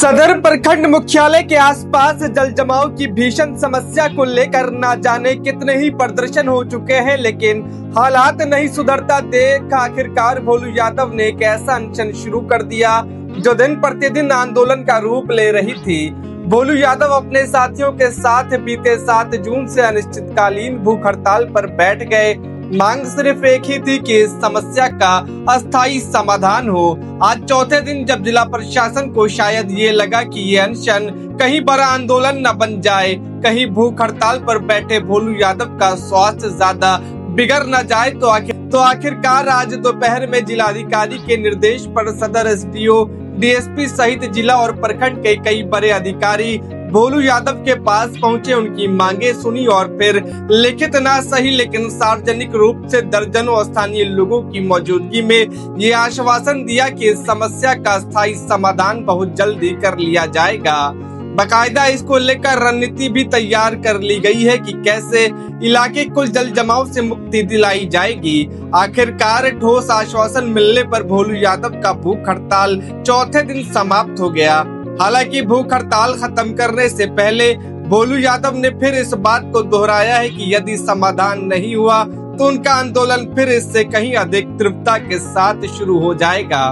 सदर प्रखंड मुख्यालय के आसपास जल जमाव की भीषण समस्या को लेकर न जाने कितने ही प्रदर्शन हो चुके हैं, लेकिन हालात नहीं सुधरता देख आखिरकार भोलू यादव ने एक ऐसा अनशन शुरू कर दिया जो दिन प्रतिदिन आंदोलन का रूप ले रही थी। भोलू यादव अपने साथियों के साथ बीते 7 जून से अनिश्चितकालीन भूख हड़ताल पर बैठ गए। मांग सिर्फ एक ही थी कि इस समस्या का अस्थायी समाधान हो। आज चौथे दिन जब जिला प्रशासन को शायद ये लगा कि ये अनशन कहीं बड़ा आंदोलन न बन जाए, कहीं भूख हड़ताल पर बैठे भोलू यादव का स्वास्थ्य ज्यादा बिगड़ न जाए, तो आखिरकार आज दोपहर में जिलाधिकारी के निर्देश पर सदर एसडीओ, डीएसपी सहित जिला और प्रखंड के कई बड़े अधिकारी भोलू यादव के पास पहुंचे, उनकी मांगे सुनी और फिर लिखित ना सही लेकिन सार्वजनिक रूप से दर्जनों स्थानीय लोगों की मौजूदगी में ये आश्वासन दिया कि इस समस्या का स्थायी समाधान बहुत जल्दी कर लिया जाएगा। बाकायदा इसको लेकर रणनीति भी तैयार कर ली गई है कि कैसे इलाके को जल जमाव से मुक्ति दिलाई जाएगी। आखिरकार ठोस आश्वासन मिलने पर भोलू यादव का भूख हड़ताल चौथे दिन समाप्त हो गया। हालांकि भूख हड़ताल खत्म करने से पहले भोलू यादव ने फिर इस बात को दोहराया है कि यदि समाधान नहीं हुआ तो उनका आंदोलन फिर इससे कहीं अधिक तीव्रता के साथ शुरू हो जाएगा।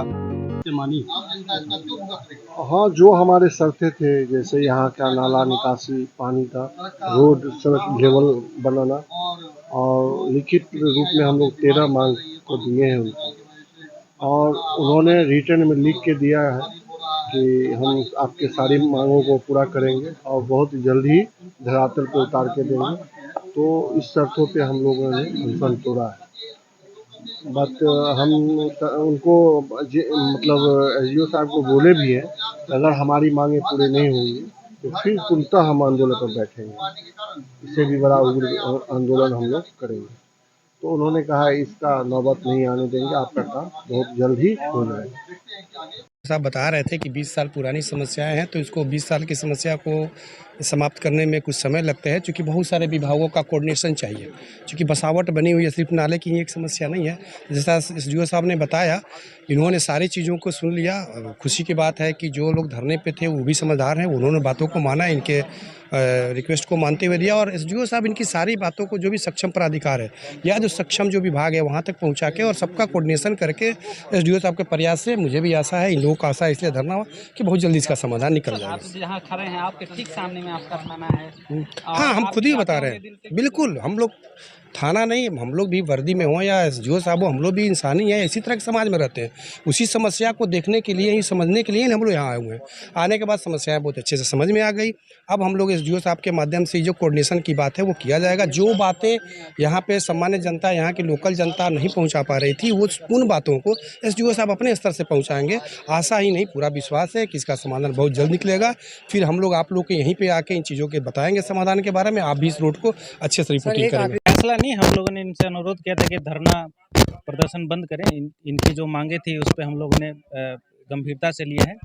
हाँ, जो हमारे शर्तें थे, जैसे यहाँ का नाला निकासी, पानी का, रोड सड़क लेवल बनाना, और लिखित रूप में हम लोग 13 मांग को दिए हैं उनको, और उन्होंने रिटर्न में लिख के दिया है कि हम आपके सारी मांगों को पूरा करेंगे और बहुत जल्द ही धरातल पे उतार के देंगे। तो इस शर्तों पे हम लोगों ने अनशन तोड़ा है। बट हम उनको मतलब एसडीओ साहब को बोले भी हैं, अगर हमारी मांगे पूरे नहीं होंगी तो फिर पुनः हम आंदोलन पर बैठेंगे, इससे भी बड़ा उग्र आंदोलन हम लोग करेंगे। तो उन्होंने कहा इसका नौबत नहीं आने देंगे, आपका काम बहुत जल्द ही हो जाएगा। साहब बता रहे थे कि 20 साल पुरानी समस्याएं हैं, तो इसको 20 साल की समस्या को समाप्त करने में कुछ समय लगता है, क्योंकि बहुत सारे विभागों का कोऑर्डिनेशन चाहिए। क्योंकि बसावट बनी हुई है, सिर्फ नाले की एक समस्या नहीं है। जैसा एसडीओ साहब ने बताया, इन्होंने सारी चीज़ों को सुन लिया। खुशी की बात है कि जो लोग धरने पे थे वो भी समझदार हैं, उन्होंने बातों को माना, इनके रिक्वेस्ट को मानते हुए दिया। और एसडीओ साहब इनकी सारी बातों को, जो भी सक्षम प्राधिकार है या जो सक्षम जो विभाग है, वहाँ तक पहुँचा के और सबका कोऑर्डिनेशन करके एसडीओ साहब के प्रयास से मुझे भी आशा है, इन लोगों को आशा है इसलिए धरना कि बहुत जल्दी इसका समाधान निकल जाएगा। आप जहाँ खड़े हैं आपके ठीक सामने में आपका थाना है। हाँ, हम खुद ही बता रहे हैं, बिल्कुल हम लोग थाना नहीं, हम लोग भी वर्दी में हों या एसडीओ साहब हो, हम लोग भी इंसानी है, इसी तरह के समाज में रहते हैं। उसी समस्या को देखने के लिए ही, समझने के लिए ही हम लोग यहाँ आए हुए हैं। आने के बाद समस्याएं बहुत अच्छे से समझ में आ गई। अब हम लोग एसडीओ साहब के माध्यम से जो कोऑर्डिनेशन की बात है वो किया जाएगा। जो बातें यहाँ पे सामान्य जनता, यहाँ की लोकल जनता नहीं पहुँचा पा रही थी, वो उन बातों को एसडीओ साहब अपने स्तर से पहुँचाएंगे। आशा ही नहीं, पूरा विश्वास है कि इसका समाधान बहुत जल्द निकलेगा। फिर हम लोग आप लोग के यहीं पर आके इन चीज़ों के बताएंगे समाधान के बारे में। आप भी इस रोड को अच्छे से रिपोर्टिंग करेंगे। फैसला नहीं, हम लोगों ने इनसे अनुरोध किया था कि धरना प्रदर्शन बंद करें। इनकी जो मांगे थी उस पर हम लोगों ने गंभीरता से लिया है,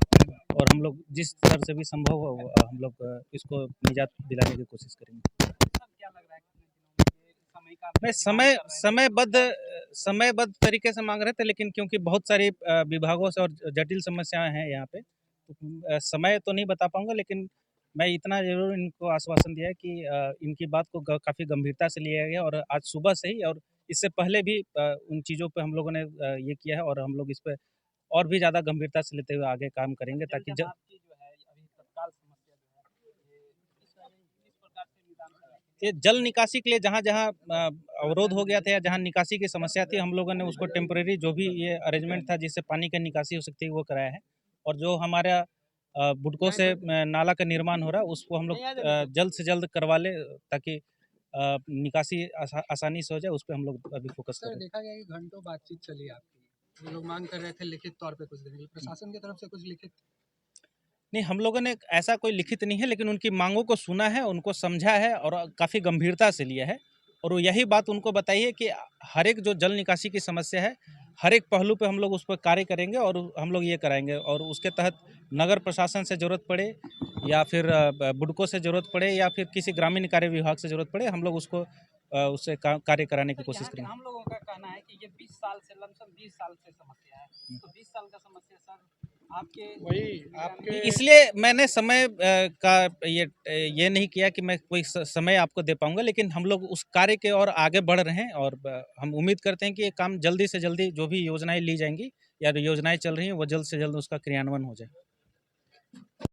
और हम लोग जिस तरह से भी संभव हो हम लोग इसको निजात दिलाने की कोशिश करेंगे। मैं समयबद्ध तरीके से मांग रहे थे, लेकिन क्योंकि बहुत सारी विभागों से और जटिल समस्याएं हैं यहाँ पे, तो समय तो नहीं बता पाऊंगा, लेकिन मैं इतना ज़रूर इनको आश्वासन दिया है कि इनकी बात को काफ़ी गंभीरता से लिया गया, और आज सुबह से ही और इससे पहले भी उन चीज़ों पे हम लोगों ने ये किया है, और हम लोग इस पे और भी ज़्यादा गंभीरता से लेते हुए आगे काम करेंगे, ताकि ये जल निकासी के लिए जहाँ-जहाँ अवरोध हो गया था या जहाँ निकासी की समस्या थी, हम लोगों ने उसको टेम्परेरी जो भी ये अरेंजमेंट था जिससे पानी की निकासी हो सकती है वो कराया है। और जो हमारा बुडकों से नाला का निर्माण हो रहा है उसको हम लोग जल्द से जल्द करवा ले, ताकि निकासी आसानी से हो जाए। उस पे हम लोग अभी फोकस कर रहे हैं। देखा गया कि घंटों बातचीत चली आपकी, वो लोग मांग कर रहे थे लिखित तौर पे कुछ देने के लिए, प्रशासन की तरफ से कुछ लिखित नहीं, हम लोगों ने ऐसा कोई लिखित नहीं है, लेकिन उनकी मांगों को सुना है, उनको समझा है और काफ़ी गंभीरता से लिया है। और वो यही बात उनको बताई है कि हर एक जो जल निकासी की समस्या है, हर एक पहलू पे हम लोग उस पर कार्य करेंगे और हम लोग ये कराएंगे। और उसके तहत नगर प्रशासन से ज़रूरत पड़े या फिर बुडको से ज़रूरत पड़े या फिर किसी ग्रामीण कार्य विभाग से ज़रूरत पड़े, हम लोग उसको उससे कार्य कराने की कोशिश करेंगे। हम लोगों का कहना है कि ये 20 साल से लमसम 20 साल से समस्या है, तो 20 साल का समस्या सर आपके वही आपके इसलिए मैंने समय का ये नहीं किया कि मैं कोई समय आपको दे पाऊंगा, लेकिन हम लोग उस कार्य के और आगे बढ़ रहे हैं और हम उम्मीद करते हैं कि ये काम जल्दी से जल्दी जो भी योजनाएं ली जाएंगी या योजनाएं चल रही हैं वो जल्द से जल्द उसका क्रियान्वयन हो जाए।